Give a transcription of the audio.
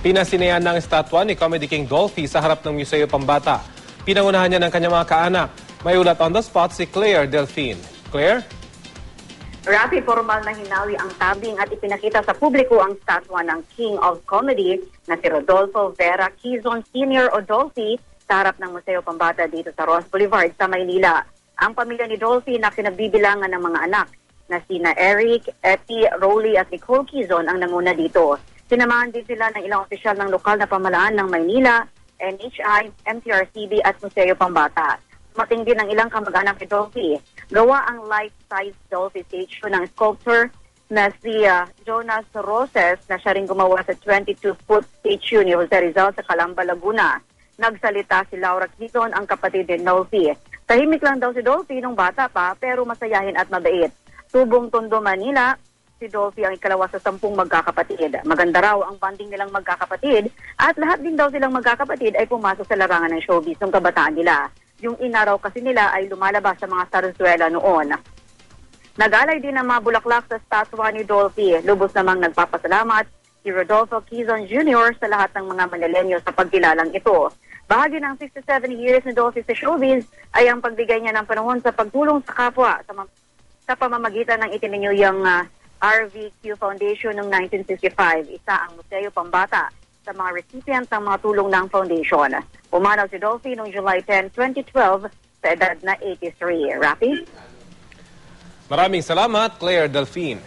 Pinasinehan ng estatwa ni Comedy King Dolphy sa harap ng Museo Pambata. Pinangunahan niya ng kanyang mga kaanak. May ulat on the spot si Claire Delfin. Claire? Rapi, formal na hinawi ang tabing at ipinakita sa publiko ang statwa ng King of Comedy na si Rodolfo Vera Quezon Sr. o Dolphy sa harap ng Museo Pambata dito sa Ross Boulevard sa Maynila. Ang pamilya ni Dolphy na kinabibilangan ng mga anak na sina Eric, Etty, Rolly at Nicole Quezon ang nanguna dito. Sinamahan din sila ng ilang opisyal ng lokal na pamahalaan ng Maynila, NHI, MTRCB at Museo Pambata. Mating din ang ilang kamag-anak ni Dolphy. Gawa ang life-size Dolphy statue ng sculptor na si Jonas Roses na siya rin gumawa sa 22-foot statue ni Jose Rizal sa Calamba, Laguna. Nagsalita si Laura Quezon, ang kapatid ni Dolphy. Tahimik lang daw si Dolphy nung bata pa pero masayahin at mabait. Tubong Tondo, Manila, si Dolphy ang ikalawa sa 10 magkakapatid. Maganda raw ang bonding nilang magkakapatid at lahat din daw silang magkakapatid ay pumasok sa larangan ng showbiz nung kabataan nila. Yung ina raw kasi nila ay lumalabas sa mga sarsuela noon. Nag-alay din ng mga bulaklak sa statwa ni Dolphy. Lubos namang nagpapasalamat si Rodolfo Quezon Jr. sa lahat ng mga Manileño sa pagkilalang ito. Bahagi ng 67 years ni Dolphy sa showbiz ay ang pagbigay niya ng panahon sa pagtulong sa kapwa sa pamamagitan ng itininyuyang RVQ Foundation noong 1965. Isa ang Museo Pambata sa mga recipient ng mga tulong ng foundation. Pumanaw si Dolphy noong July 10, 2012 sa edad na 83. Rafi? Maraming salamat, Claire Delfin.